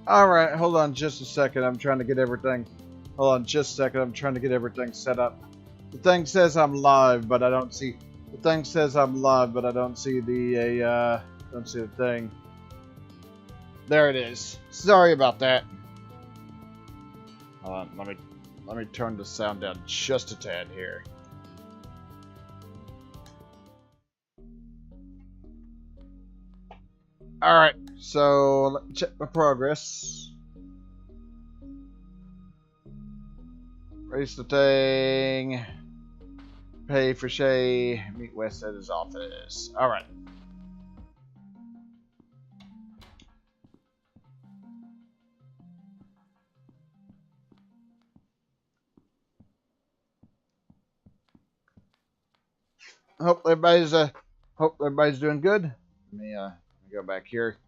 Alright, hold on just a second. I'm trying to get everything. Hold on just a second. I'm trying to get everything set up. The thing says I'm live, but I don't see. The thing says I'm live, but I don't see the don't see the thing. There it is. Sorry about that. Hold on, let me turn the sound down just a tad here. Alright, so let me check my progress. Race the thing. Pay for Shay. Meet West at his office. Alright. Hope everybody's doing good. Let me go back here.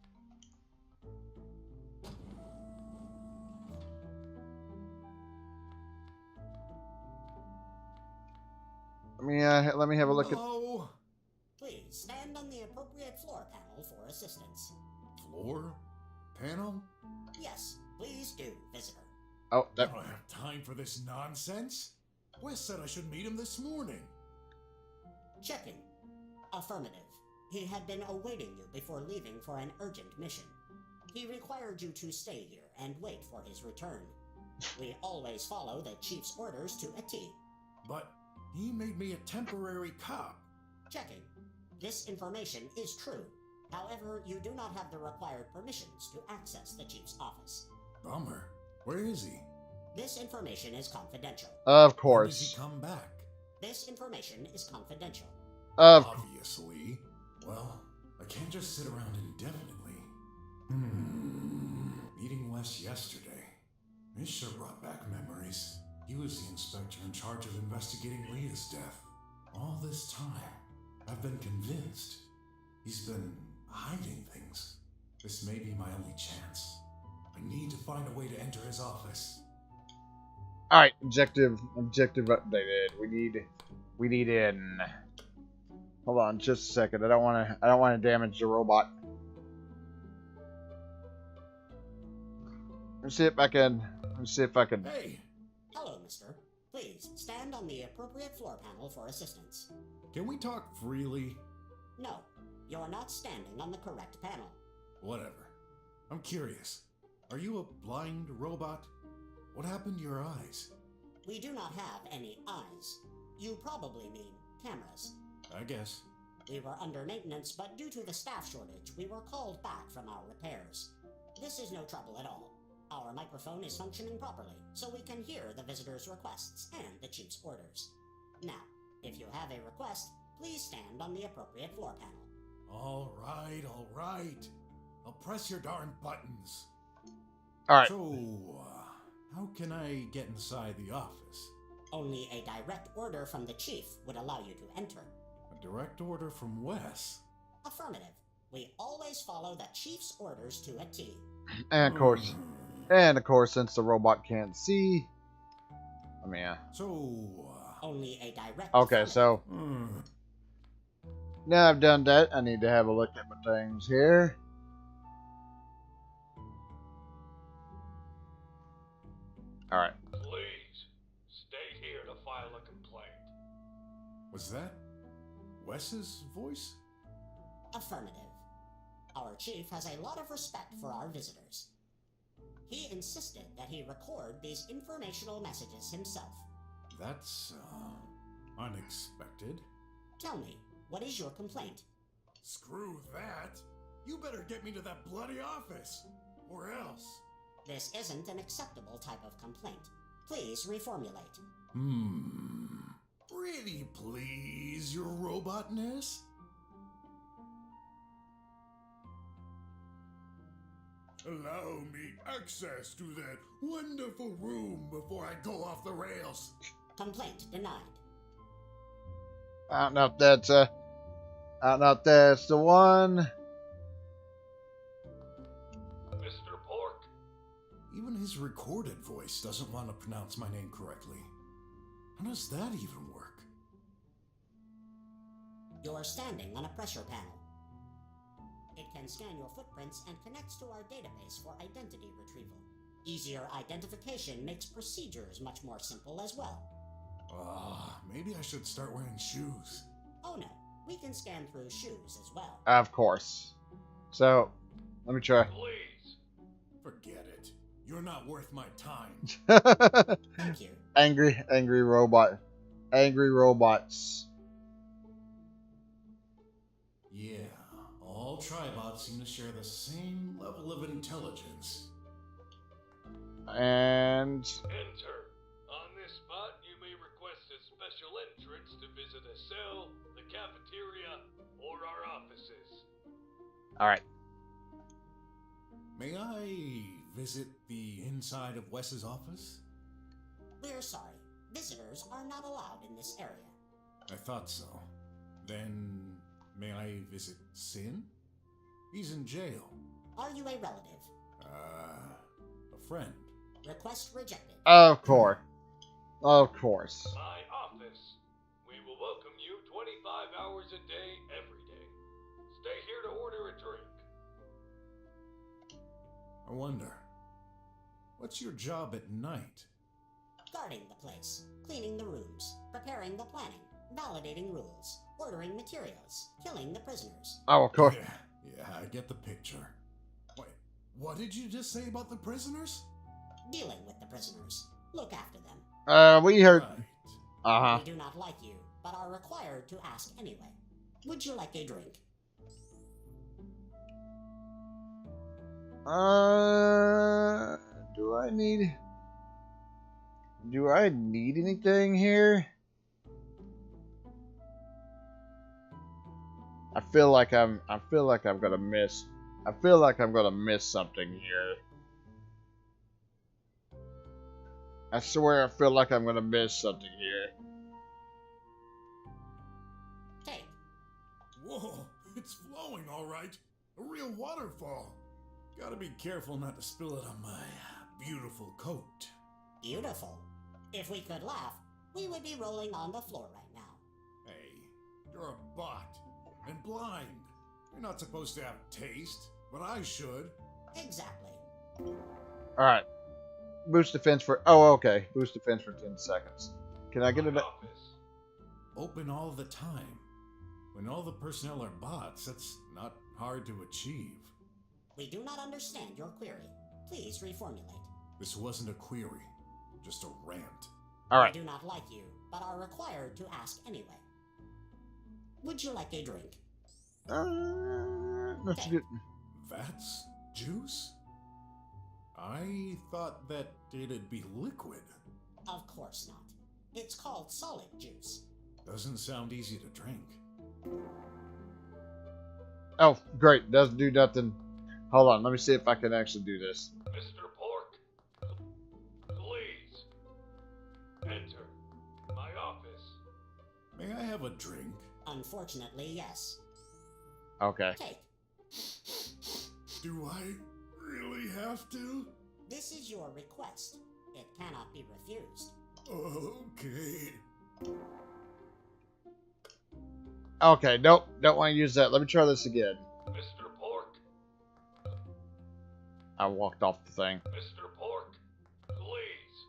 Let me have a look Hello? Please stand on the appropriate floor panel for assistance. Floor? Panel? Yes, please do, visitor. Oh, I don't have time for this nonsense. Wes said I should meet him this morning. Checking. Affirmative. He had been awaiting you before leaving for an urgent mission. He required you to stay here and wait for his return. We always follow the chief's orders to a T. But he made me a temporary cop. Checking. This information is true. However, you do not have the required permissions to access the chief's office. Bummer. Where is he? This information is confidential. of When course. does he come back? This information is confidential. Obviously. Well, I can't just sit around indefinitely. Meeting Wes yesterday. This sure brought back memories. He was the inspector in charge of investigating Leah's death. All this time, I've been convinced he's been hiding things. This may be my only chance. I need to find a way to enter his office. Alright, objective updated. We need in. Hold on just a second. I don't wanna damage the robot. Let me see if I can Hey, Hello, mister. Please stand on the appropriate floor panel for assistance. can we talk freely? No, you're not standing on the correct panel. Whatever. I'm curious. Are you a blind robot? What happened to your eyes? We do not have any eyes. You probably mean cameras. I guess. We were under maintenance, but due to the staff shortage, we were called back from our repairs. This is no trouble at all. Our microphone is functioning properly, so we can hear the visitor's requests and the chief's orders. Now, if you have a request, please stand on the appropriate floor panel. All right. I'll press your darn buttons. Alright. So, how can I get inside the office? Only a direct order from the chief would allow you to enter. A direct order from Wes? Affirmative. We always follow the chief's orders to a T. And of course, since the robot can't see, So, Only a direct okay, so hmm. now I've done that, I need to have a look at my things here. Alright. Please, stay here to file a complaint. Was that Wes's voice? Affirmative. Our chief has a lot of respect for our visitors. He insisted that he record these informational messages himself. That's, unexpected. Tell me, what is your complaint? Screw that! You better get me to that bloody office! Or else! This isn't an acceptable type of complaint. Please reformulate. Pretty please, your robotness? Allow me access to that wonderful room before I go off the rails. Complaint denied. I don't know if that's the one. Mr. Pork, Even his recorded voice doesn't want to pronounce my name correctly. How does that even work? You're standing on a pressure panel. It can scan your footprints and connects to our database for identity retrieval. Easier identification makes procedures much more simple as well. Maybe I should start wearing shoes. Oh no, we can scan through shoes as well. Of course. So, let me try. Please. Forget it. You're not worth my time. Thank you. Angry robot. Angry robots. Yeah, all Tribots seem to share the same level of intelligence. And Enter. On this spot, you may request a special entrance to visit a cell, the cafeteria, or our offices. alright. May I visit the inside of Wes's office? We're sorry. Visitors are not allowed in this area. I thought so. Then, may I visit Sin? He's in jail. Are you a relative? A friend. Request rejected. Of course. Of course. My office. We will welcome you 25 hours a day, every day. Stay here to order a drink. I wonder, what's your job at night? Guarding the place, cleaning the rooms, preparing the planning, validating rules, ordering materials, killing the prisoners. Oh, of course. Yeah, I get the picture. Wait, what did you just say about the prisoners? Dealing with the prisoners. Look after them. We heard. Right. Uh-huh. We do not like you, but are required to ask anyway. Would you like a drink? Do I need anything here? I feel like I'm gonna miss something here. I swear I feel like I'm gonna miss something here. Take. Whoa, it's flowing all right. A real waterfall. Gotta be careful not to spill it on my beautiful coat. Beautiful. If we could laugh, we would be rolling on the floor right now. Hey, you're a bot and blind. You're not supposed to have taste, but I should. Exactly. Alright. Boost defense for... Oh, okay. Boost defense for 10 seconds. Can I get it? My office. Open all the time. When all the personnel are bots, that's not hard to achieve. We do not understand your query. Please reformulate. This wasn't a query, just a rant. Alright. We do not like you, but are required to ask anyway. Would you like a drink? Let's get... That's juice? I thought that it'd be liquid. Of course not. It's called solid juice. Doesn't sound easy to drink. Oh, great. Doesn't do nothing. Hold on. Let me see if I can actually do this. Mr. Pork. Please. Enter. My office. May I have a drink? Unfortunately, yes. Okay. Take. Do I really have to? This is your request. It cannot be refused. Okay. Okay, nope. Don't want to use that. Let me try this again. Mr. Pork. I walked off the thing. Mr. Pork. Please.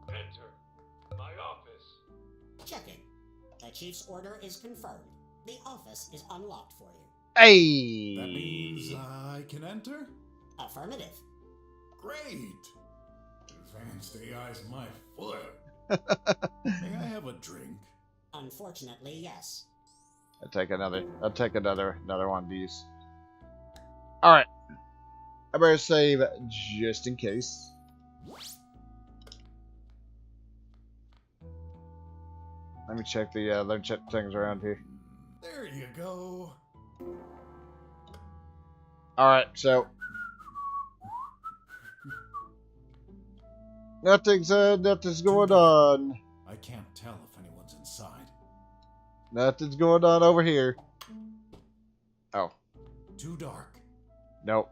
Enter. My office. Checking. The chief's order is confirmed. The office is unlocked for you. Hey! That means I can enter? Affirmative. Great! Advanced AI's my foot. May I have a drink? Unfortunately, yes. I'll take another one of these. Alright. I better save just in case. Let me check things around here. There you go. Alright, so nothing's going on. I can't tell if anyone's inside. Nothing's going on over here. Oh, Too dark. nope.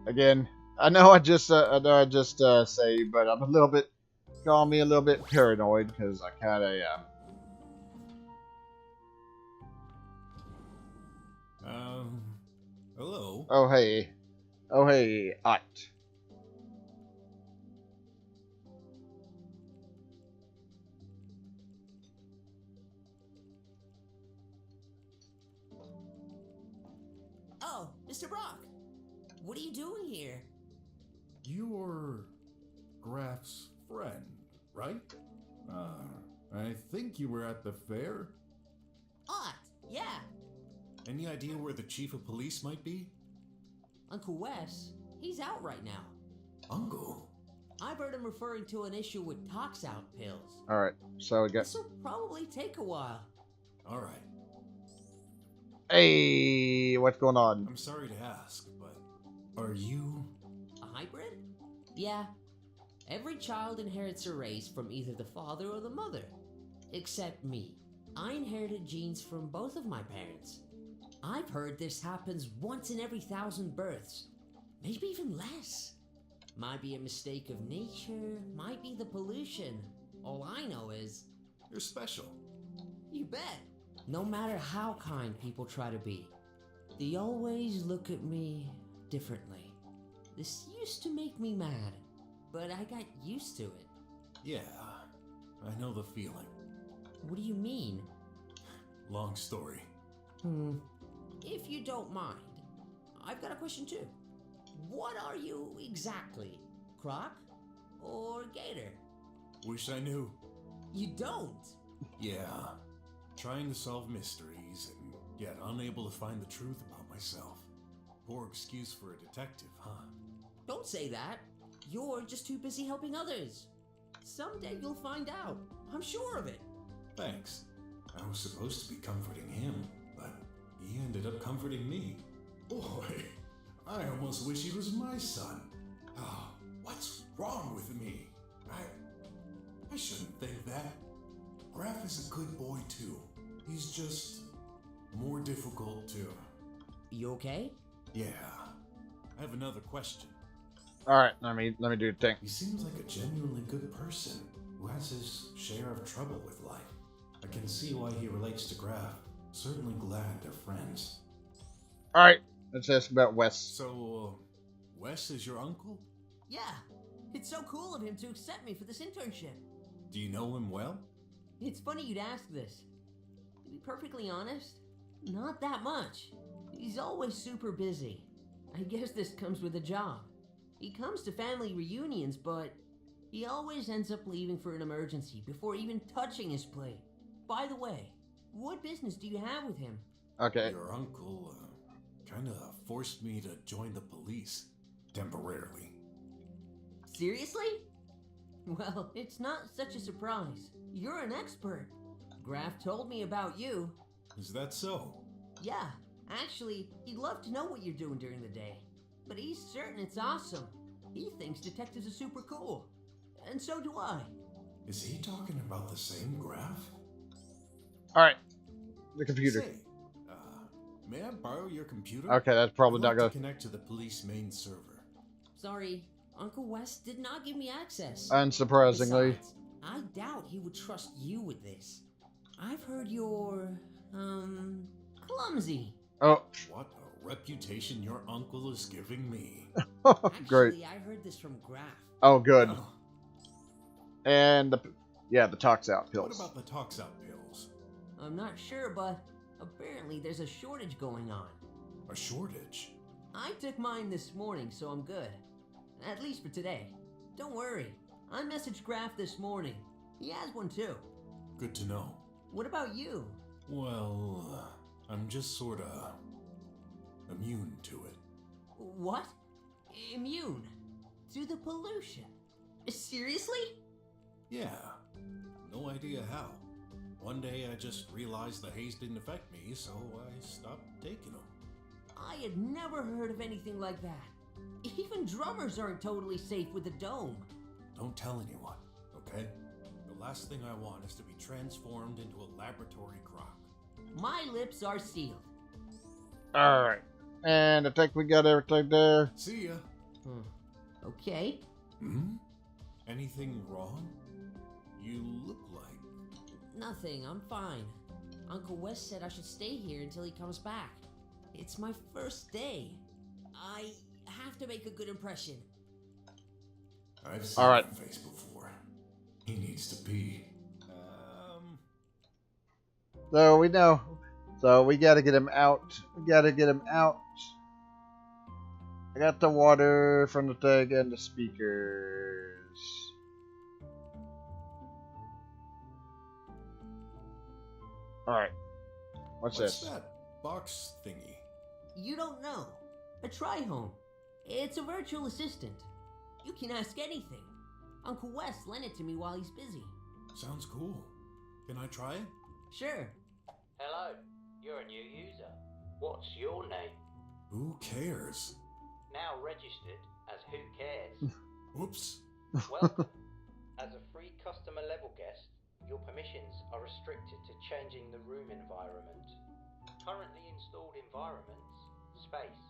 Again, I know I just say, but I'm a little bit, call me a little bit paranoid because I kind of Oh hey. Oh hey, Ott. Oh, Mr. Brok, what are you doing here? You're Graf's friend, right? I think you were at the fair. Ott, yeah. Any idea where the chief of police might be? Uncle Wes, he's out right now. Uncle? I've heard him referring to an issue with tox out pills. Alright, so we got. This'll probably take a while. All right. Hey, what's going on? I'm sorry to ask, but are you... A hybrid? Yeah. Every child inherits a race from either the father or the mother. Except me. I inherited genes from both of my parents. I've heard this happens once in every 1,000 births. Maybe even less. Might be a mistake of nature, might be the pollution. All I know is... You're special. You bet. No matter how kind people try to be, they always look at me differently. This used to make me mad, but I got used to it. Yeah, I know the feeling. What do you mean? Long story. If you don't mind, I've got a question too. What are you exactly? Croc? Or Gator? Wish I knew. You don't? Yeah. Trying to solve mysteries and yet unable to find the truth about myself. Poor excuse for a detective, huh? Don't say that. You're just too busy helping others. Someday you'll find out. I'm sure of it. Thanks. I was supposed to be comforting him, but he ended up comforting me. Boy, I almost wish he was my son. Oh, what's wrong with me? I shouldn't think that. Graf is a good boy too. He's just more difficult to... You okay? Yeah. I have another question. Alright, let me do the thing. He seems like a genuinely good person who has his share of trouble with life. I can see why he relates to Graf. Certainly glad they're friends. Alright, let's ask about Wes. So, Wes is your uncle? Yeah. It's so cool of him to accept me for this internship. Do you know him well? It's funny you'd ask this. To be perfectly honest, not that much. He's always super busy. I guess this comes with a job. He comes to family reunions, but he always ends up leaving for an emergency before even touching his plate. By the way, what business do you have with him? Okay. Your uncle kinda forced me to join the police. Temporarily. Seriously? Well, it's not such a surprise. You're an expert. Graf told me about you. Is that so? Yeah, actually, he'd love to know what you're doing during the day. But he's certain it's awesome. He thinks detectives are super cool. And so do I. Is he talking about the same Graf? Alright. The computer. Say, may I borrow your computer? Okay, that's probably I'd not like gonna... to connect to the police main server. Sorry, Uncle Wes did not give me access. Unsurprisingly. Besides, I doubt he would trust you with this. I've heard you're, clumsy. Oh, What a reputation your uncle is giving me. great. Actually, I heard this from Graf. Oh, good. Oh, And the tox out what pills. about the tox out pills? I'm not sure, but apparently there's a shortage going on. A shortage? I took mine this morning, so I'm good. At least for today. Don't worry. I messaged Graf this morning. He has one too. Good to know. What about you? Well, I'm just sorta immune to it. What? Immune? To the pollution? Seriously? Yeah, no idea how. One day I just realized the haze didn't affect me, so I stopped taking them. I had never heard of anything like that. Even drummers aren't totally safe with a dome. Don't tell anyone, okay? The last thing I want is to be transformed into a laboratory croc. My lips are sealed. Alright. And I think we got everything there. See ya. Okay. Anything wrong? You look like... Nothing, I'm fine. Uncle Wes said I should stay here until he comes back. It's my first day. I have to make a good impression. I've seen All right. that face before. He needs to pee. So we know. So we gotta get him out. We gotta get him out. I got the water from the thing and the speakers. Alright. What's this? that box thingy? You don't know. A try-home. It's a virtual assistant. You can ask anything. Uncle Wes lent it to me while he's busy. Sounds cool. Can I try it? Sure. Hello, you're a new user. What's your name? Who cares? Now registered as Who Cares. Oops. Welcome. As a free customer level guest, your permissions are restricted to changing the room environment. Currently installed environments: space,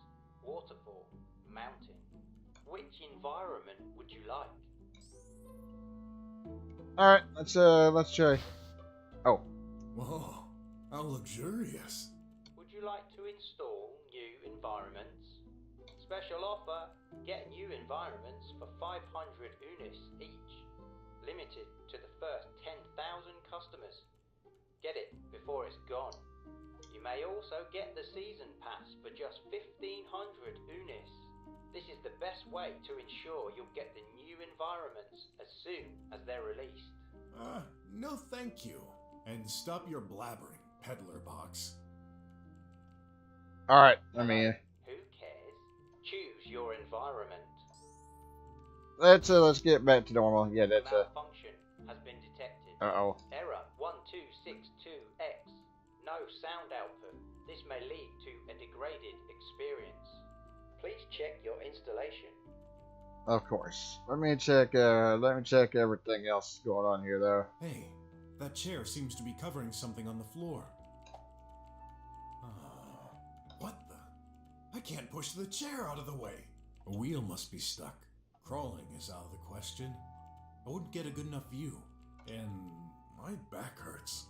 waterfall, mountain. Which environment would you like? Alright, let's try. Oh. Whoa, how luxurious. Would you like to install new environments? Special offer: get new environments for 500 unis each. Limited to the first 10,000 customers. Get it before it's gone. You may also get the season pass for just 1,500 unis. This is the best way to ensure you'll get the new environments as soon as they're released. No thank you. And stop your blabbering, peddler box. Alright, I mean, Who cares? Choose your environment. let's get back to normal. Yeah, that's Malfunction has been detected. uh-oh. Error 1262X. No sound output. This may lead to a degraded experience. Please check your installation. Of course. Let me check everything else going on here though. Hey, that chair seems to be covering something on the floor. What the? I can't push the chair out of the way. A wheel must be stuck. Crawling is out of the question. I wouldn't get a good enough view. And my back hurts.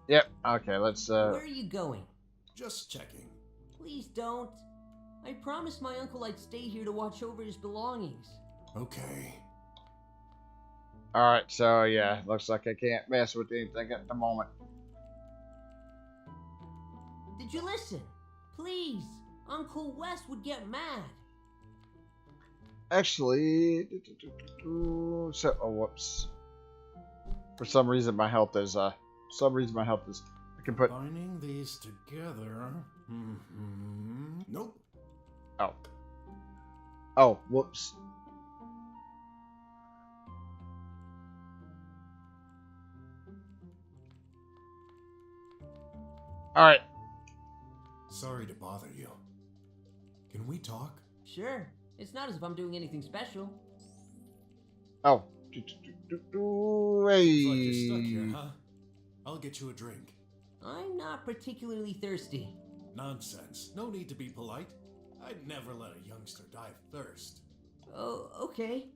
Yep, okay, let's Where are you going? Just checking. Please don't. I promised my uncle I'd stay here to watch over his belongings. Okay. Alright, so yeah, looks like I can't mess with anything at the moment. Did you listen? Please. Uncle Wes would get mad. Actually, so, oh, whoops. For some reason my health is, I can put, Binding these together. Nope. oh, whoops. Alright, Sorry to bother you. Can we talk? Sure. It's not as if I'm doing anything special. oh. Looks like you're stuck here, Hey. huh? I'll get you a drink. I'm not particularly thirsty. Nonsense. No need to be polite. I'd never let a youngster die of thirst. Oh, okay.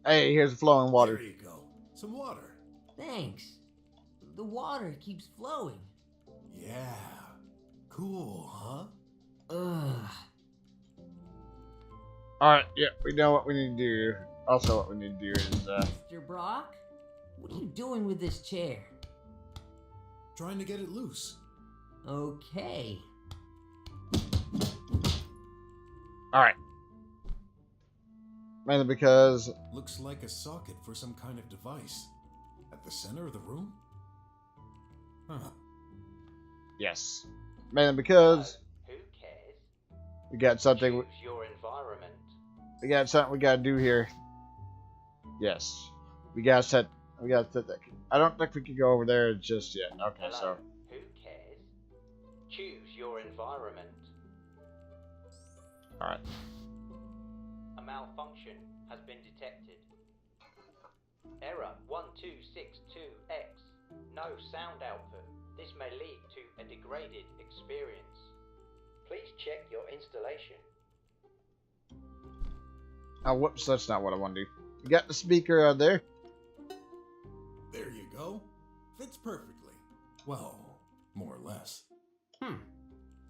Hey, here's flowing water. There you go. Some water. Thanks. The water keeps flowing. Yeah. Cool, huh? Ugh. Alright, yeah, we know what we need to do. Also, what we need to do is, Mr. Brok? What are you doing with this chair? Trying to get it loose. Okay. alright. Mainly because, Looks like a socket for some kind of device. At the center of the room? Huh. yes. Mainly because Who cares? we got something, Choose your environment. we got something we gotta do here. Yes. We gotta set that. I don't think we can go over there just yet. Okay, Hello. so. Who cares? Choose your environment. Alright. A malfunction has been detected. Error 1262X. No sound output. This may lead to a degraded experience. Please check your installation. Oh, whoops, that's not what I want to do. We got the speaker out there. There you go. Fits perfectly. Well, more or less. Hmm.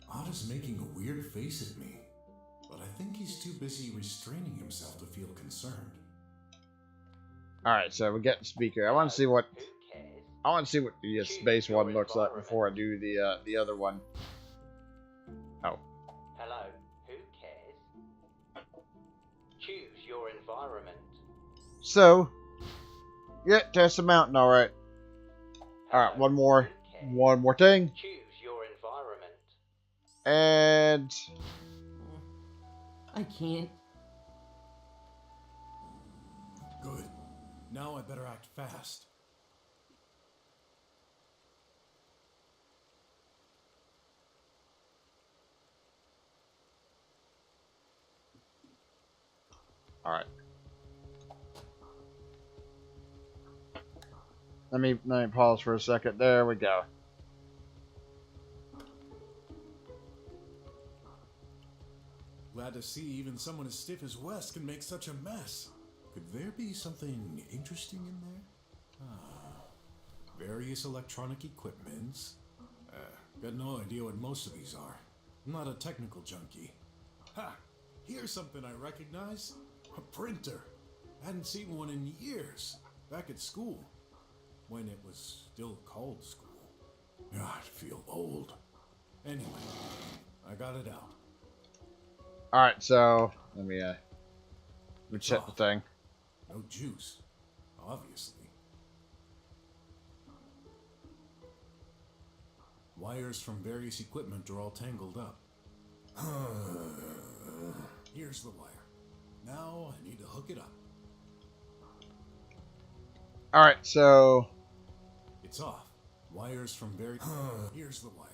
Ought to is making a weird face at me, but I think he's too busy restraining himself to feel concerned. Alright, so we get the speaker. I want to see what Who cares? the space one looks like before I do the other one. Oh. Hello, who cares? Choose your environment. So, yeah, test the mountain, alright. Alright, Hello, one more thing. choose your environment. And I can't. Good. Now I better act fast. alright. Let me pause for a second. There we go. Glad to see even someone as stiff as Wes can make such a mess. Could there be something interesting in there? Various electronic equipments. Got no idea what most of these are. I'm not a technical junkie. Ha! Here's something I recognize. A printer. Hadn't seen one in years. Back at school. When it was still called school. God, I feel old. Anyway, I got it out. Alright, so let me check the off. thing. No juice, obviously. Wires from various equipment are all tangled up. Here's the wire. Now I need to hook it up. Alright, so It's off. Wires from various... Here's the wire.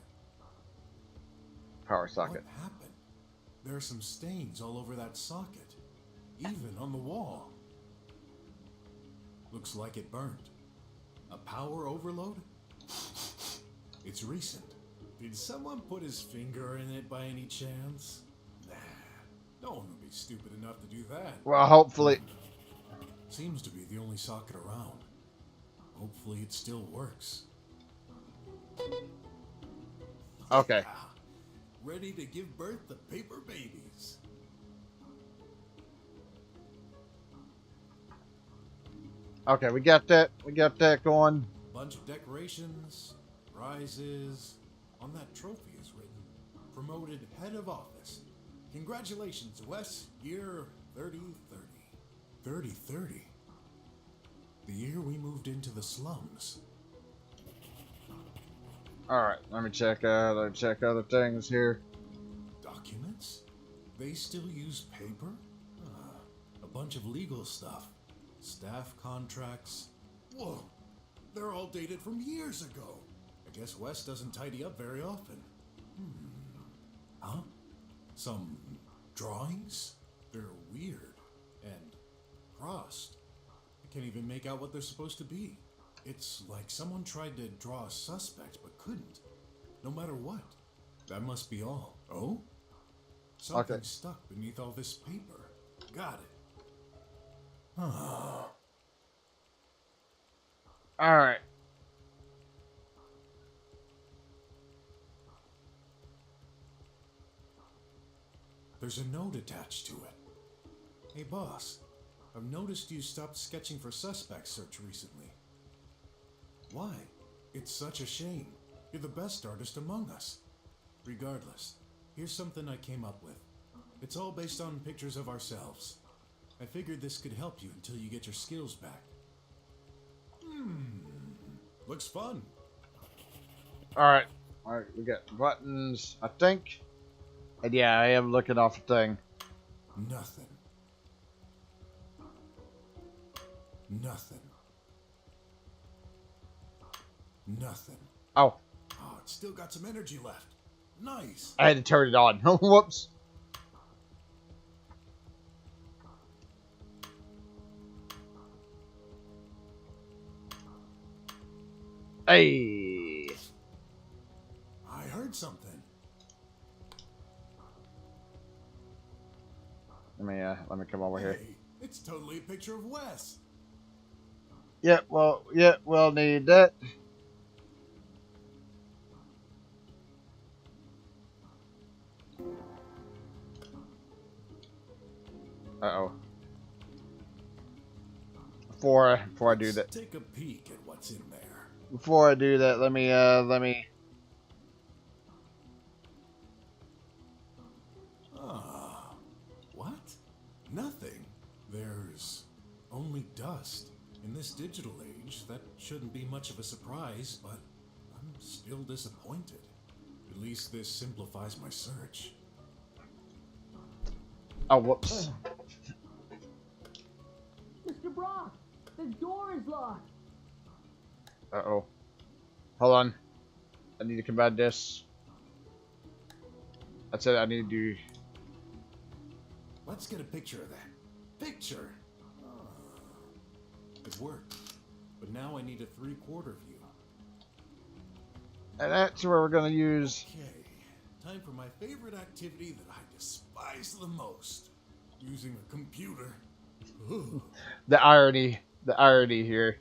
power socket. What happened? There are some stains all over that socket. Even on the wall. Looks like it burned. A power overload? It's recent. Did someone put his finger in it by any chance? Nah. No one would be stupid enough to do that. Well, hopefully. Seems to be the only socket around. Hopefully it still works. Okay. Yeah. Ready to give birth to paper babies. Okay, we got that. We got that going. Bunch of decorations, prizes. On that trophy is written, promoted head of office. Congratulations, Wes. Year 3030. 3030? The year we moved into the slums. Alright, let me check other things here. Documents? They still use paper? A bunch of legal stuff. Staff contracts. Whoa! They're all dated from years ago. I guess Wes doesn't tidy up very often. Huh? Some drawings? They're weird. And crossed. I can't even make out what they're supposed to be. It's like someone tried to draw a suspect but couldn't. No matter what. That must be all. Oh? Something Okay. stuck beneath all this paper. Got it. Alright. There's a note attached to it. Hey boss, I've noticed you stopped sketching for suspect search recently. Why? It's such a shame. You're the best artist among us. Regardless, here's something I came up with. It's all based on pictures of ourselves. I figured this could help you until you get your skills back. Looks fun. Alright. Alright, we got buttons, I think. And yeah, I am looking off a thing. Nothing. Nothing. Nothing. Oh, Oh, it's still got some energy left. Nice. I had to turn it on. Whoops. Hey. I heard something. Let me come over here. Hey, it's totally a picture of Wes. Yeah, we'll need that. Uh-oh. Before I do that. Let's take a peek at what's in there. Before I do that, let me Ah, what? Nothing. There's only dust. In this digital age, that shouldn't be much of a surprise, but I'm still disappointed. At least this simplifies my search. Oh, whoops. Mr. Brok, the door is locked. Uh-oh. Hold on. I need to combine this. That's it, I need to... Let's get a picture of that. Picture! It worked. But now I need a 3/4 view. And that's where we're going to use... Okay, time for my favorite activity that I despise the most. Using a computer. Ooh. The irony here.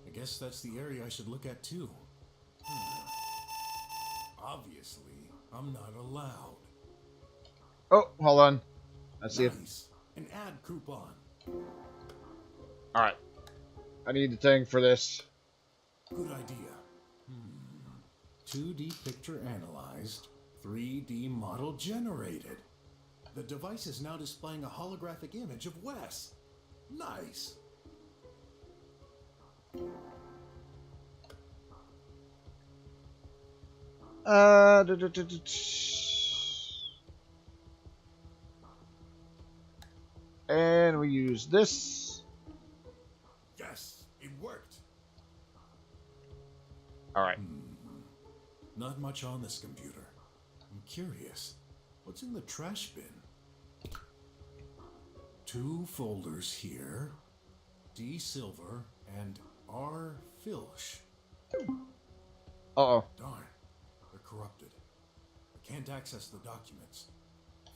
I guess that's the area I should look at too. Obviously, I'm not allowed. Oh, hold on. Let's see if... Nice. An ad coupon. Alright. I need the thing for this. Good idea. 2D picture analyzed, 3D model generated. The device is now displaying a holographic image of Wes. Nice. And we use this. Yes, it worked. Alright. Not much on this computer. I'm curious. What's in the trash bin? 2 folders here. D. Silver and R. Filch. Uh-oh. Darn. They're corrupted. I can't access the documents.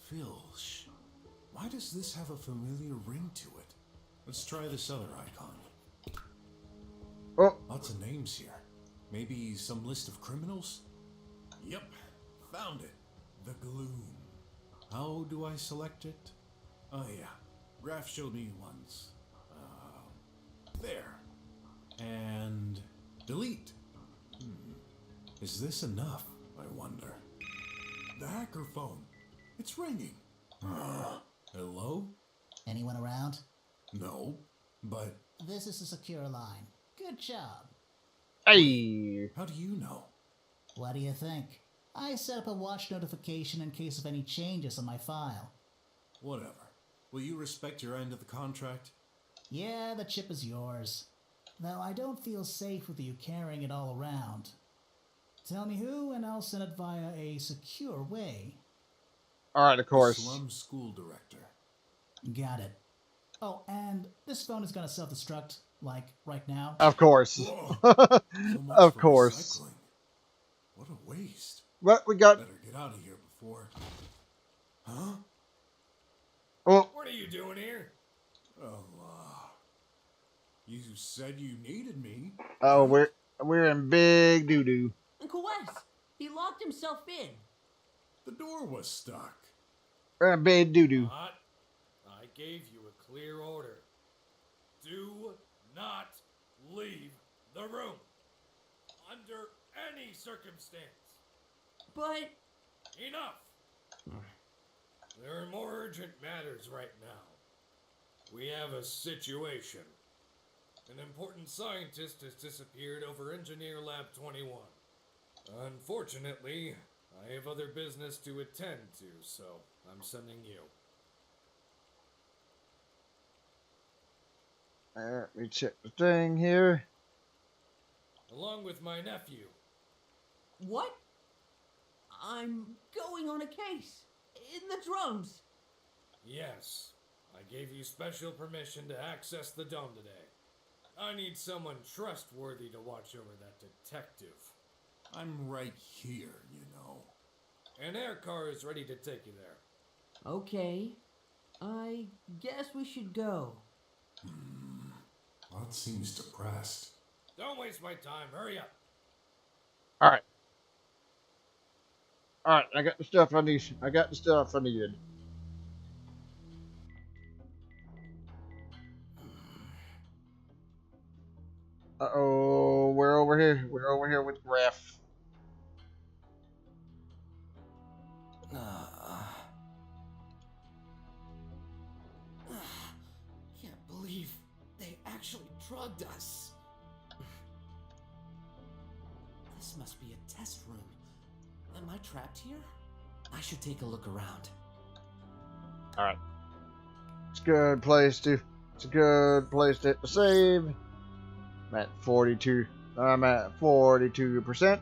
Filch. Why does this have a familiar ring to it? Let's try this other icon. Oh. Lots of names here. Maybe some list of criminals? Yep. Found it. The Gloom. How do I select it? Oh yeah. Graph showed me once. There. And delete. Is this enough, I wonder? The hacker phone. It's ringing. Hello? Anyone around? No, but This is a secure line. Good job. Hey. how do you know? What do you think? I set up a watch notification in case of any changes on my file. Whatever. Will you respect your end of the contract? Yeah, the chip is yours. Though I don't feel safe with you carrying it all around. Tell me who, and I'll send it via a secure way. Alright, of course. Slum school director. Got it. Oh, and this phone is gonna self-destruct, like, right now. Of course. Whoa. So much Of for course. recycling. What a waste. What we got? Better get out of here before. Huh? Oh, What are you doing here? Oh, you said you needed me. oh, we're in big doo doo. Uncle Wes, he locked himself in. The door was stuck. We're in big doo doo. What? I gave you a clear order. Do not leave the room. Under any circumstance. But Enough! There are more urgent matters right now. We have a situation. An important scientist has disappeared over Engineer Lab 21. Unfortunately, I have other business to attend to, so I'm sending you. Let me check the thing here. Along with my nephew. what? I'm going on a case in the drums. Yes, I gave you special permission to access the dome today. I need someone trustworthy to watch over that detective. I'm right here, you know. An air car is ready to take you there. Okay, I guess we should go. That seems depressed. Don't waste my time, hurry up. Alright. Alright, I got the stuff I need. I got the stuff I needed. Uh-oh, we're over here. We're over here with Graf. Can't believe they actually drugged us. This must be a test room. Am I trapped here? I should take a look around. Alright. It's a good place to hit the save. I'm at 42. I'm at 42%.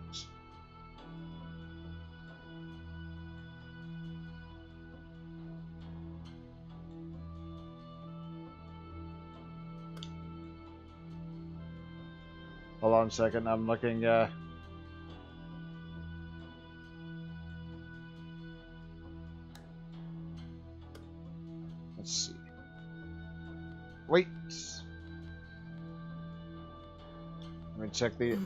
Hold on a second, I'm looking, let's see. Wait. Let me check the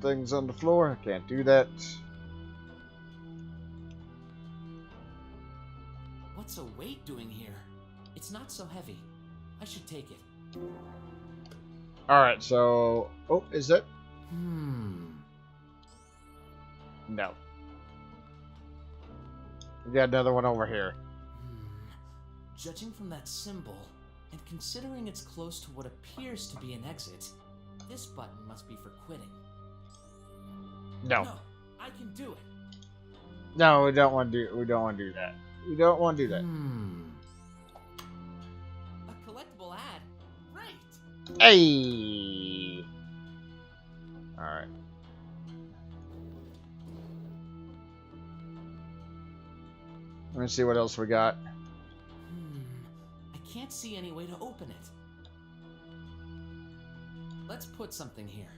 things on the floor. I can't do that. What's a weight doing here? It's not so heavy. I should take it. Alright, so... Oh, is that? No. We got another one over here. Judging from that symbol, and considering it's close to what appears to be an exit, this button must be for quitting. No. No, I can do it. No, we don't want to do that. We don't want to do that. A collectible ad. Great. Hey! Alright. Let me see what else we got. I can't see any way to open it. Let's put something here.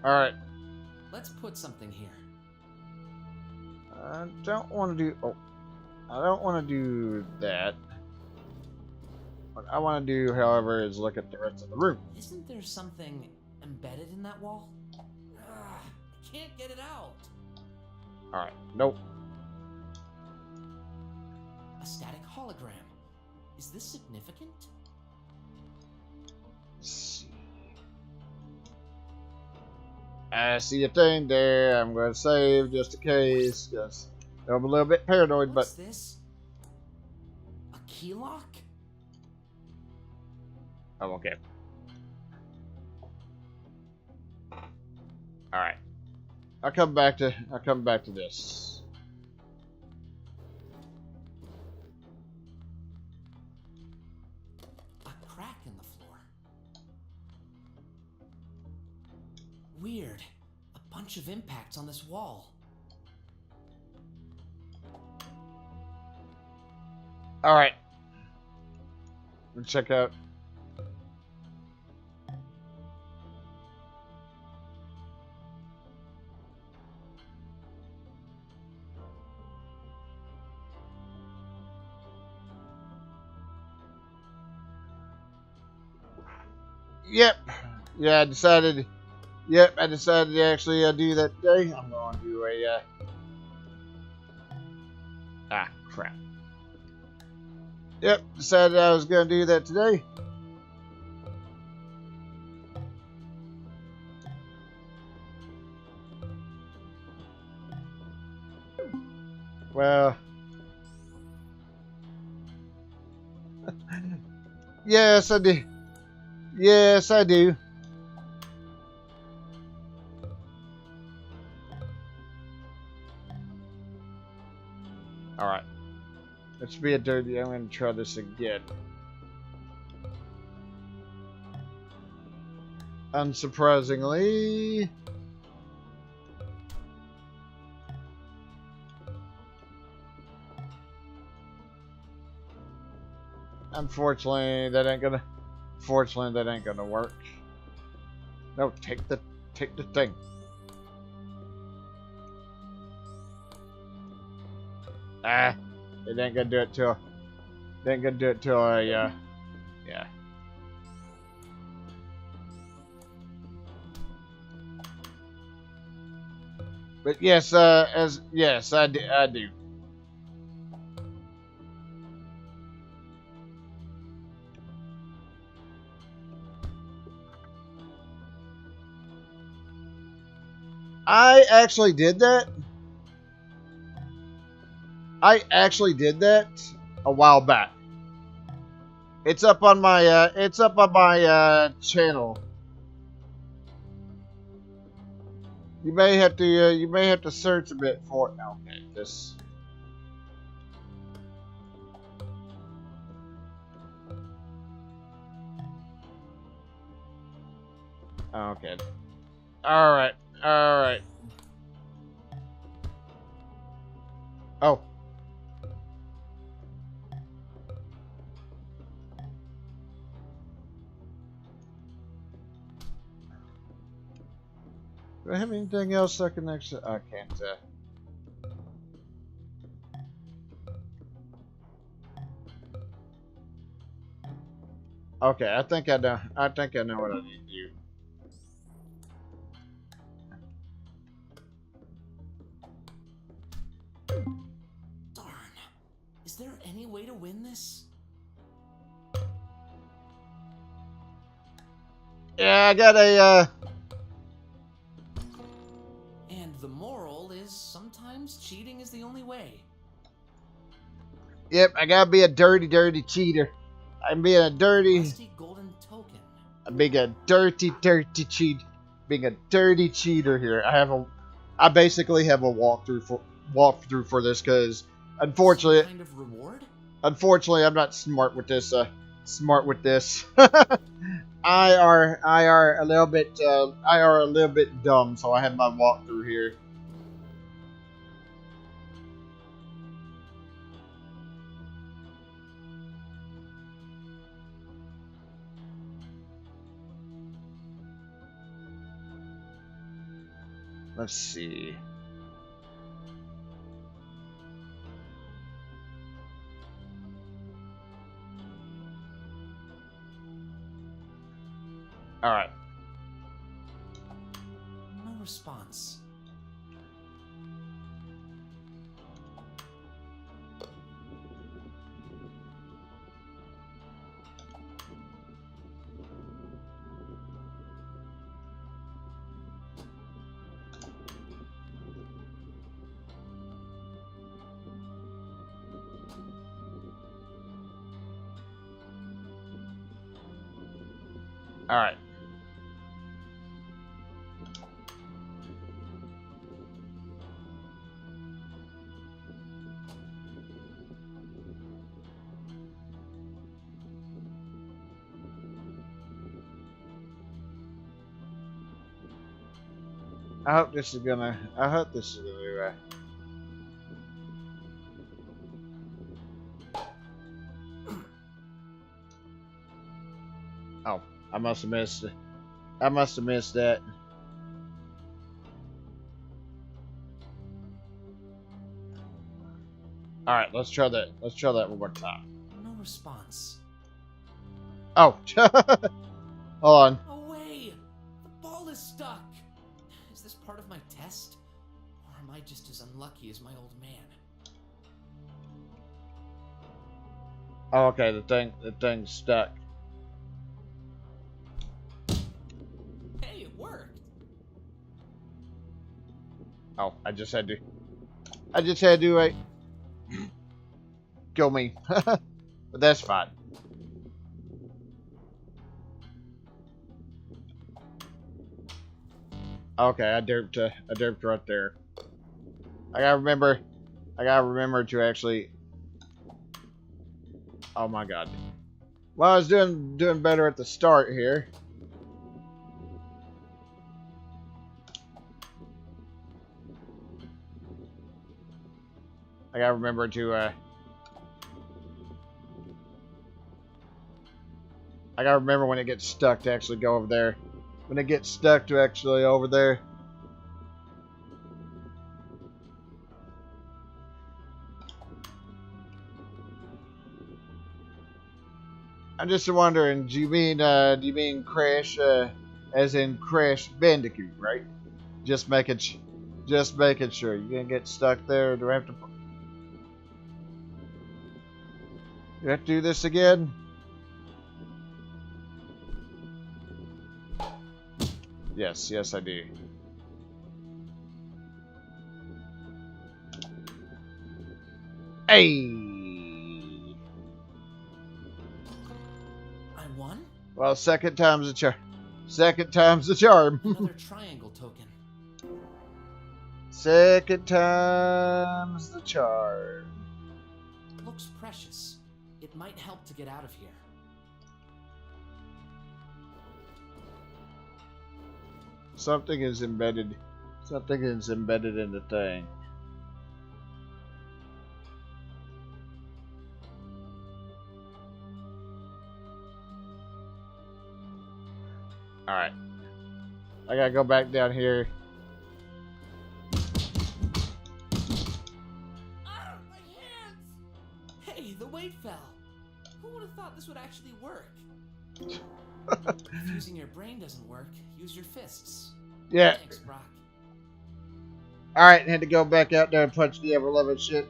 Alright. Let's put something here. I don't want to do... Oh. I don't want to do that. What I want to do, however, is look at the rest of the room. Isn't there something embedded in that wall? I can't get it out. Alright. Nope. A static hologram. Is this significant? Let's see. I see a thing there. I'm going to save just in case. Because I'm a little bit paranoid, What's but... this? A key lock? I'm okay. Alright. I'll come back to this. A crack in the floor. Weird. A bunch of impacts on this wall. Alright. Let's check out. Yep. Yeah, I decided to actually do that today. I'm going to do a crap. Yep, decided I was going to do that today. Well, yes, I do. Yes, I do. Alright. Let's be a dirty. I'm going to try this again. Unsurprisingly. Unfortunately, that ain't gonna work. No, take the thing. It ain't gonna do it till I yeah. But yes, I do. I actually did that. I actually did that a while back. It's up on my channel. You may have to search a bit for it. Okay, this. Okay. All right. All right. Oh. Do I have anything else I can actually? I can't. Okay, I think I know. I think I know what I need to do. Darn. Is there any way to win this? Yeah, I got a. And the moral is sometimes cheating is the only way. Yep, I gotta be a dirty, dirty cheater. I'm being a dirty. Rusty golden token. I'm being a dirty, dirty cheat. Being a dirty cheater here. I basically have a walkthrough for this because unfortunately, Some kind of reward? unfortunately, I'm not smart with this. I are a little bit dumb, so I have my walkthrough here. Let's see. All right. No response. All right. I hope this is gonna do Oh, I must have missed it. I must have missed that. All right, let's try that. Let's try that one more time. No response. Oh, hold on. Away! The ball is stuck! Is this part of my test? Or am I just as unlucky as my old man? Oh, okay, the thing's stuck. Hey, it worked! Oh, I just had to wait. Kill me. But that's fine. Okay, I derped right there. I gotta remember to actually. Oh my god. Well, I was doing better at the start here. I gotta remember to I gotta remember when it gets stuck to actually go over there. When it gets stuck to actually over there. I'm just wondering, do you mean Crash, as in Crash Bandicoot, right? Just making sure. You gonna get stuck there, or do I have to? You have to do this again? Yes, I do. Hey. I won? Well, second time's the charm. Second time's the charm. Another triangle token. Second time's the charm. Looks precious. It might help to get out of here. Something is embedded. Something is embedded in the thing. Alright. I gotta go back down here. Ah, my hands! Hey, the weight fell. Who would have thought this would actually work? If using your brain doesn't work, use your fists. Yeah. Thanks, Brok. Alright, had to go back out there and punch the ever-loving shit.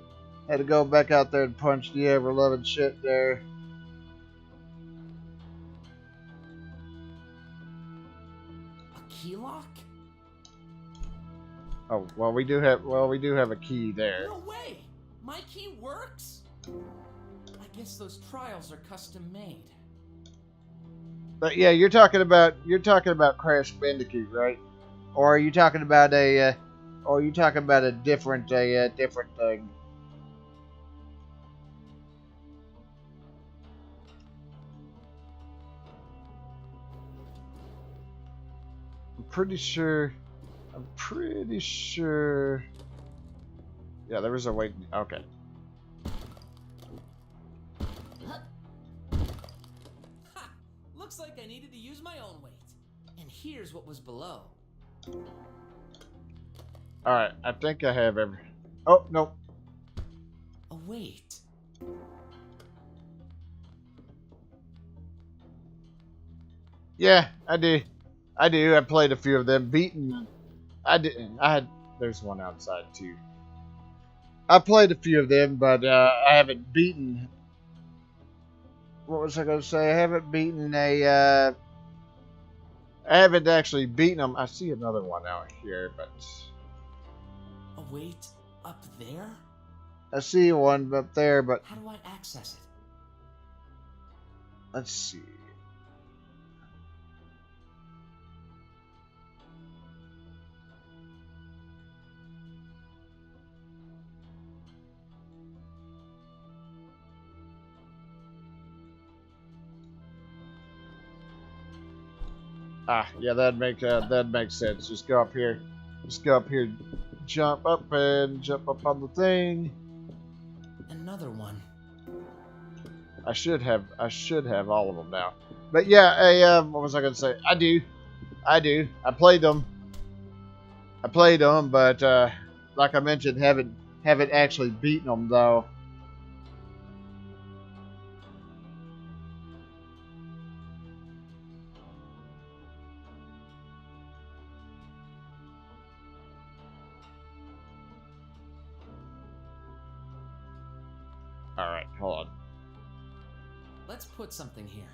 Had to go back out there and punch the ever-loving shit there. A key lock? Oh, well we do have a key there. No way! My key works? I guess those trials are custom made. But yeah, you're talking about Crash Bandicoot, right? Or are you talking about a different thing? I'm pretty sure. Yeah, there was a way. Okay. Ha! Looks like I needed to use my own weight. And here's what was below. Alright, I think I have every. Oh, no. A weight. Yeah, I do. I played a few of them. There's one outside too. I played a few of them, but I haven't beaten. What was I going to say? I haven't actually beaten them. I see another one out here, but A weight up there? I see one up there, but How do I access it? let's see. Ah, yeah, that'd make sense. Just go up here, jump up on the thing. Another one. I should have all of them now. But yeah, what was I gonna say? I do. I played them, but like I mentioned, haven't actually beaten them though. All right, hold on. Let's put something here.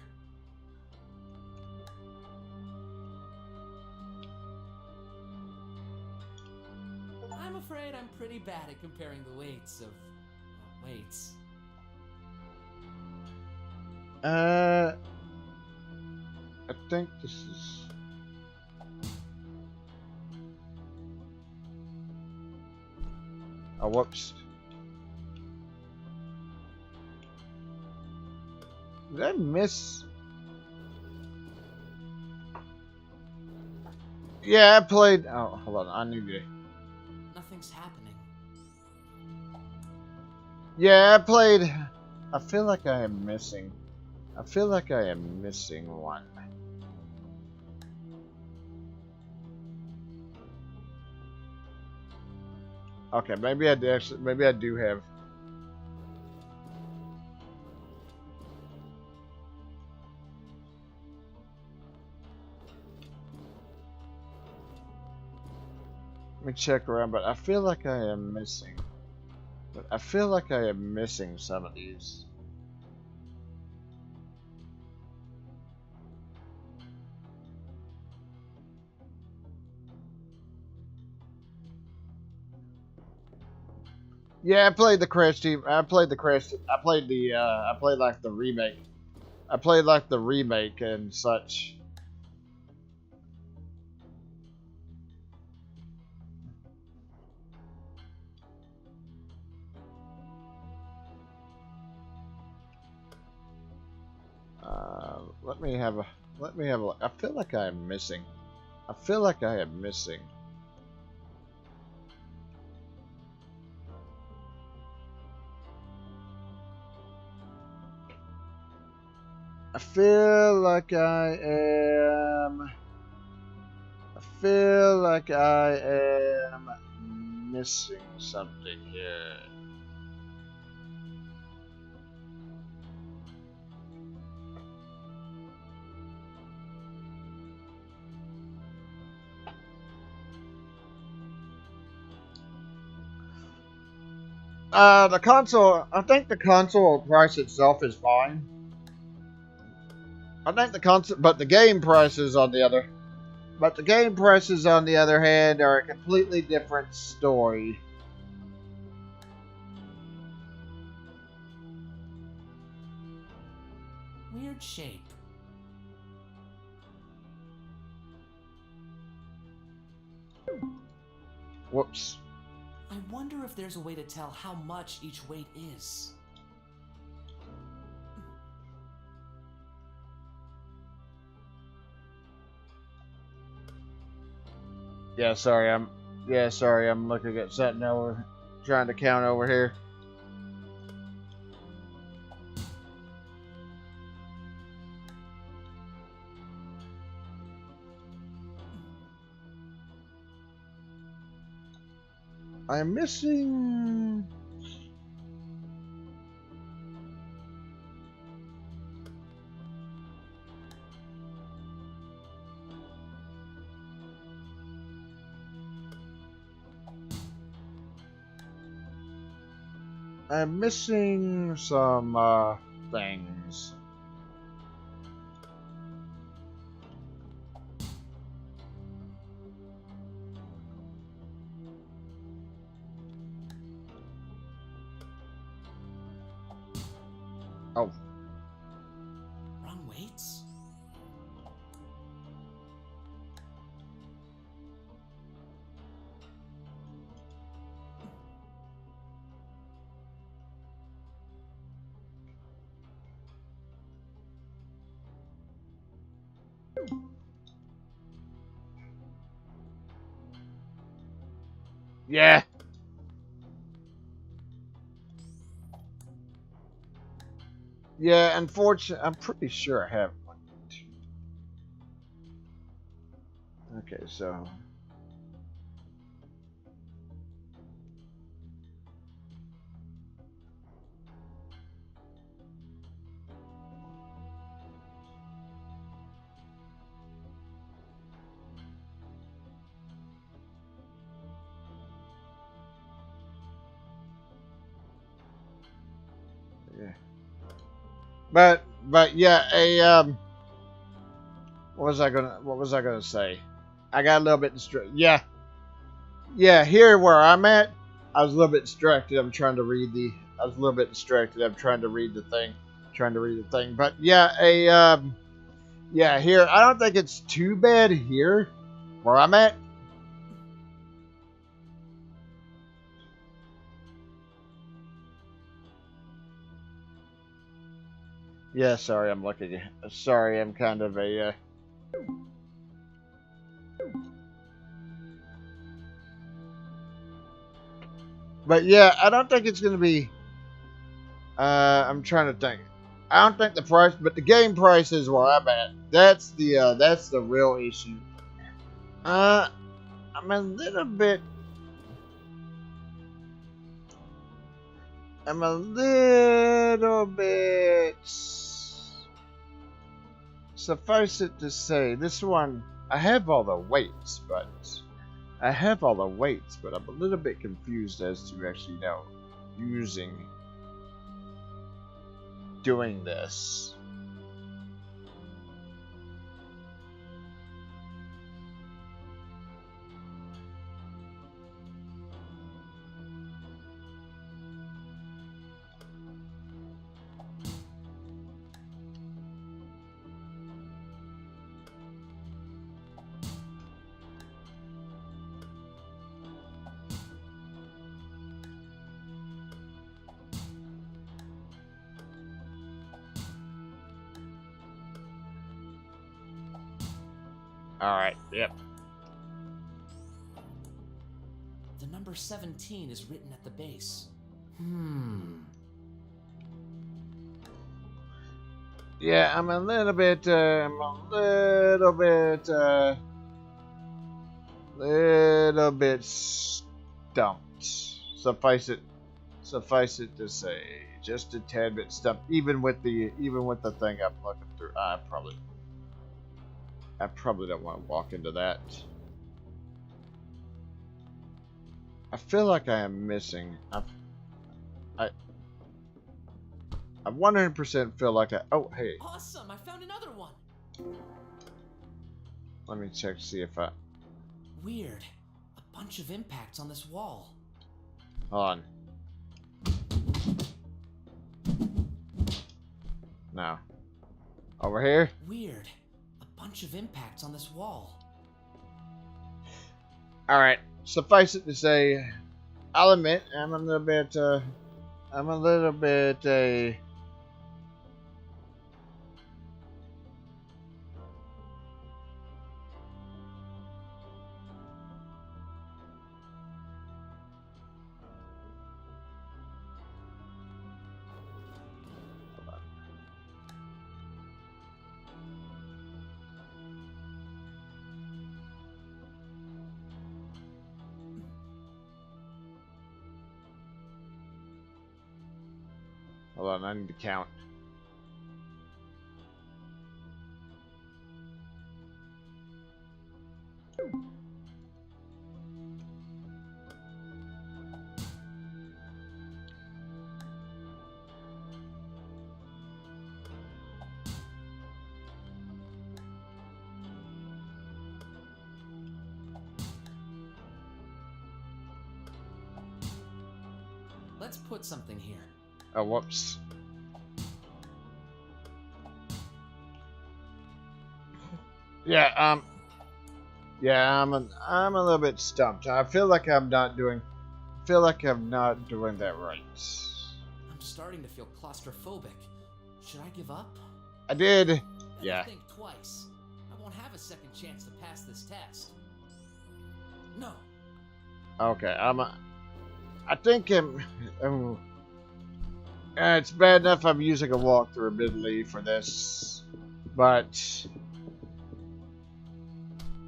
I'm afraid I'm pretty bad at comparing the weights of weights. I think this is. Oh, whoops. Did I miss? Yeah, I played. Oh, hold on. I need to. Nothing's happening. Yeah, I played. I feel like I am missing. One. Okay, maybe I do have. Let me check around, but I feel like I am missing. Some of these. Yeah, I played the Crash Team. I played the Crash. I played the. I played like the remake. I played like the remake and such. Let me have a. Let me have a. I feel like I am missing. I feel like I am missing. I feel like I am. I feel like I am missing something here. The console. I think the console price itself is fine. I think the console, but the game prices on the other. But the game prices, on the other hand, are a completely different story. Weird shape. Whoops. I wonder if there's a way to tell how much each weight is. Yeah, sorry, I'm looking at something over, trying to count over here. I'm missing. I'm missing some things. Oh. Wrong weights? Yeah. Yeah, unfortunately, I'm pretty sure I have one. Okay, so. Yeah. But yeah, what was I gonna say? I got a little bit distracted. Yeah, here where I'm at, I was a little bit distracted. I'm trying to read the. I was a little bit distracted. I'm trying to read the thing. But yeah, yeah, here. I don't think it's too bad here where I'm at. Yeah, sorry, I'm looking. Sorry, I'm kind of a. But yeah, I don't think it's gonna be. I'm trying to think. I don't think the price, but the game price is where I'm at. That's the real issue. I'm a little bit. I'm a little bit. Suffice it to say, this one I have all the weights, but I'm a little bit confused as to actually now doing this. Alright, yep. The number 17 is written at the base. Yeah, I'm a little bit stumped. Suffice it to say, just a tad bit stumped. Even with the thing I'm looking through, I probably don't want to walk into that. I feel like I am missing. I 100% feel like oh, hey. Awesome! I found another one! Let me check, see if I... Weird. A bunch of impacts on this wall. Hold on. No. Over here? Weird. A bunch of impacts on this wall. Alright. Suffice it to say, I'll admit, I'm a little bit, hold on, I need to count. Let's put something here. Oh, whoops. Yeah, I'm a little bit stumped. I feel like I'm not doing that right. I'm starting to feel claustrophobic. Should I give up? I did. Better Yeah. think twice. I won't have a second chance to pass this test. No. Okay, I think it's bad enough I'm using a walkthrough admittedly for this, but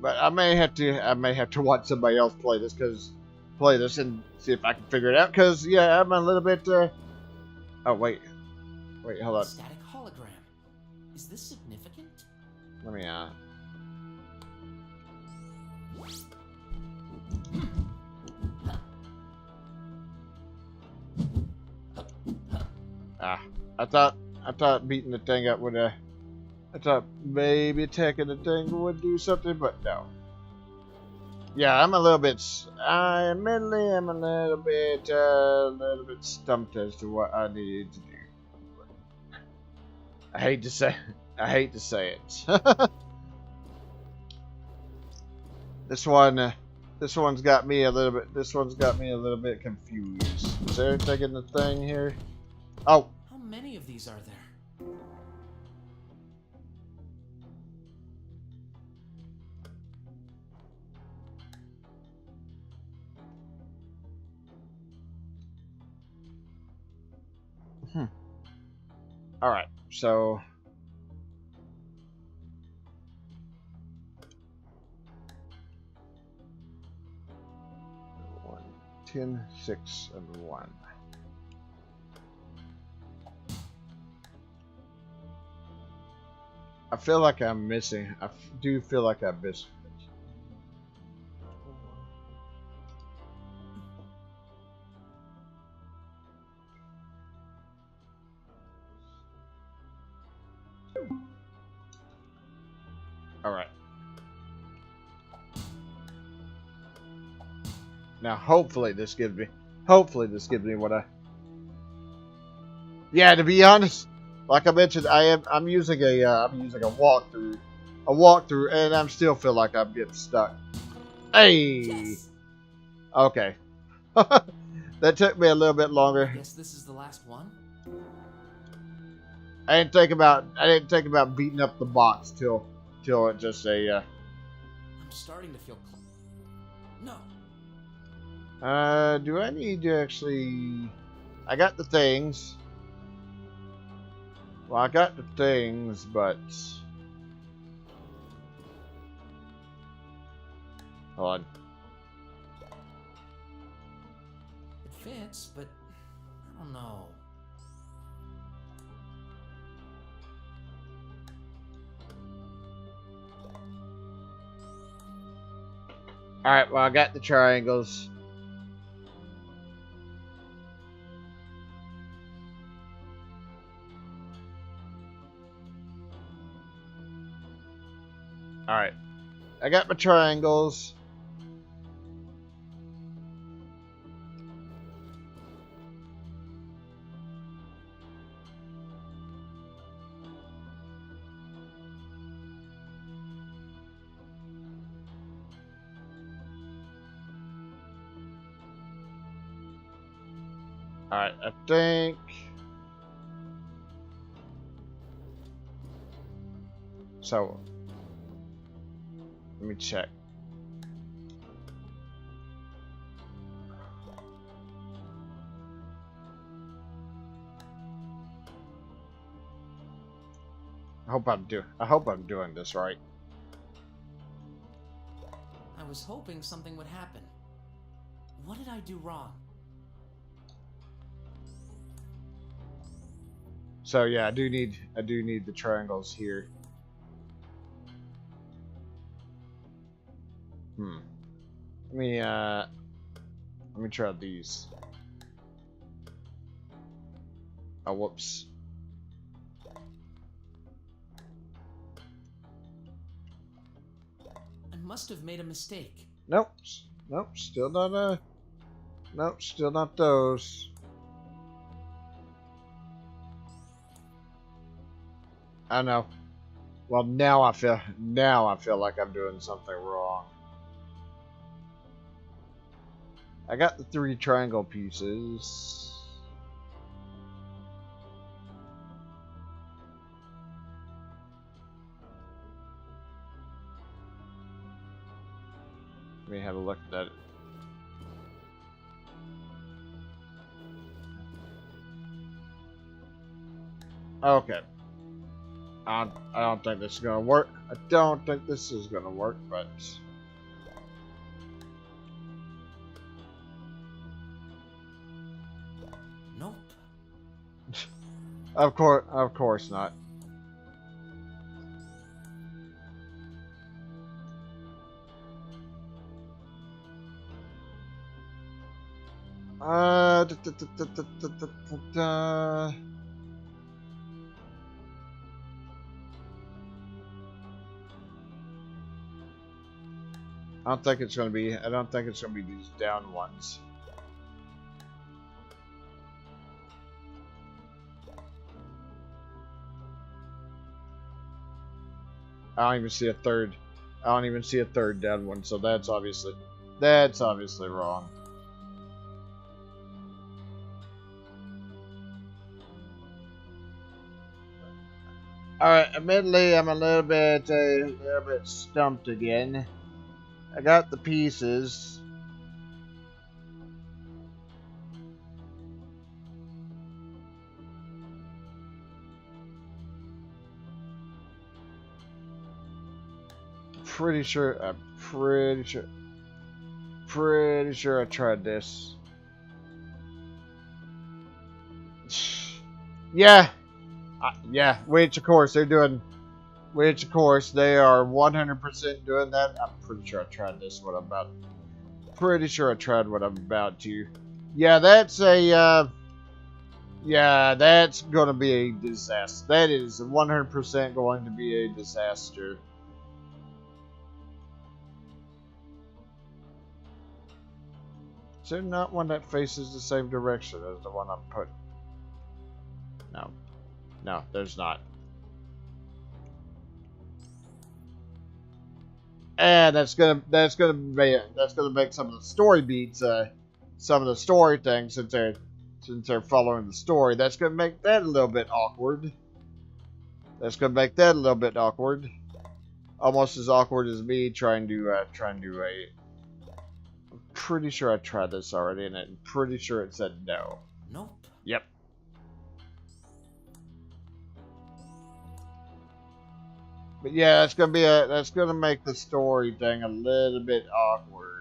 I may have to watch somebody else play this and see if I can figure it out. Cause yeah, I'm a little bit. Oh wait, hold on. Static hologram. Is this significant? Let me I thought beating the thing up would I thought maybe attacking the thing would do something, but no. Yeah, I'm a little bit stumped as to what I need to do. I hate to say it. This one's got me a little bit confused. Is there anything in the thing here? Oh. How many of these are there? All right. So 10, 6, and 1. I feel like I'm missing. I do feel like I'm missing. All right. Now, hopefully this gives me what I. Yeah, to be honest, like I mentioned, I'm using a walkthrough, and I still feel like I'm getting stuck. Hey. Yes. Okay. That took me a little bit longer. I guess this is the last one. I didn't think about beating up the box till it just starting to feel. No. Do I need to actually... I got the things. Well, I got the things, but... Hold on. It fits, but I don't know. Alright, well, I got the triangles. Alright. I got my triangles. Alright, I think... So... Let me check. I hope I'm doing this right. I was hoping something would happen. What did I do wrong? So yeah, I do need the triangles here. Let me try these. Oh, whoops. I must have made a mistake. Nope. Nope, still not nope, still not those. I know. Well, now I feel like I'm doing something wrong. I got the 3 triangle pieces. Let me have a look at that. Okay. I don't think this is gonna work. I don't think this is gonna work, but Nope. of course not. I don't think it's gonna be these down ones. I don't even see a third down one, so that's obviously wrong. Alright, admittedly I'm a little bit stumped again. I got the pieces. Pretty sure I tried this. Yeah. Yeah, which of course they are 100% doing that. I'm pretty sure I tried this what I'm about. Pretty sure I tried what I'm about to. Yeah, that's a yeah, that's gonna be a disaster. That is 100% going to be a disaster. Is there not one that faces the same direction as the one I'm putting? No. No, there's not. And that's gonna make some of the story beats, some of the story things since they're following the story. That's gonna make that a little bit awkward. almost as awkward as me trying to a. I'm pretty sure I tried this already, and I'm pretty sure it said no. Nope. Yep. But yeah, that's gonna make the story thing a little bit awkward.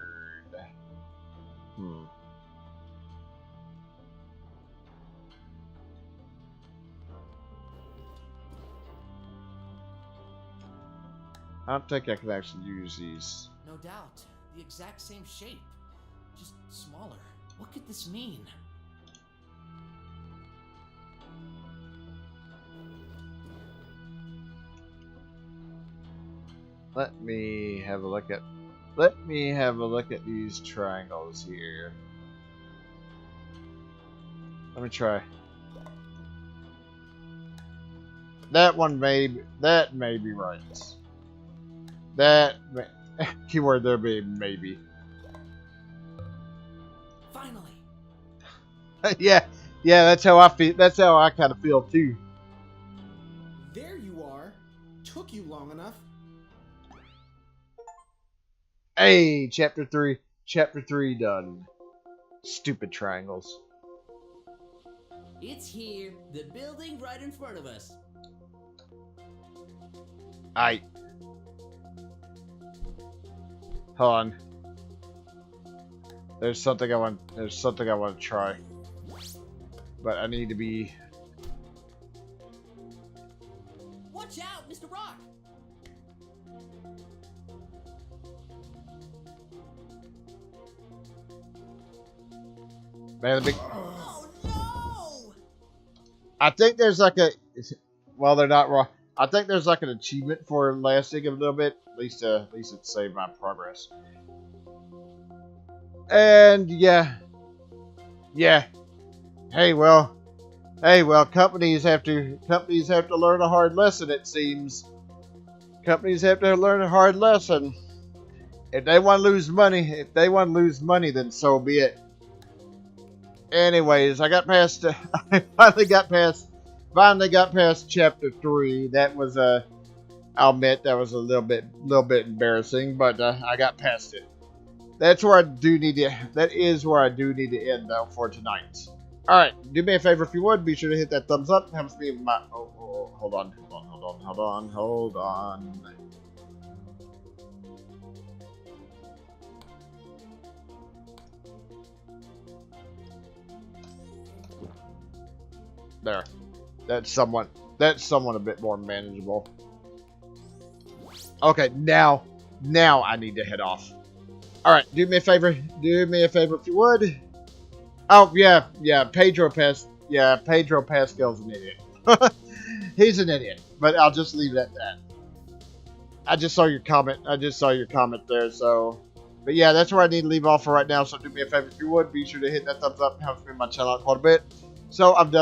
I don't think I can actually use these. No doubt. The exact same shape. Just smaller. What could this mean? Let me have a look at these triangles here. Let me try. That may be right. Keyword there be maybe. Finally. yeah, that's how I feel. That's how I kind of feel too. There you are. Took you long enough. Hey, chapter 3 done. Stupid triangles. It's here, the building right in front of us. Hold on. There's something I want to try. But I need to be. Watch out, Mr. Brok! Man, the big. Oh no! I think there's like a. Well, they're not wrong. I think there's like an achievement for lasting a little bit. At least it saved my progress. And yeah. Hey, well, companies have to learn a hard lesson. It seems companies have to learn a hard lesson. If they want to lose money, then so be it. Anyways, I finally got past chapter 3. That was I'll admit that was a little bit embarrassing, but I got past it. That is where I do need to end though for tonight. All right, do me a favor if you would, be sure to hit that thumbs up. It helps me in my hold on. There. That's somewhat a bit more manageable. Okay, now I need to head off. Alright, do me a favor if you would. Oh yeah, Pedro Pascal's an idiot. He's an idiot. But I'll just leave it at that. I just saw your comment there, so but yeah, that's where I need to leave off for right now. So do me a favor if you would, be sure to hit that thumbs up, helps me my channel out quite a bit. So I'm done.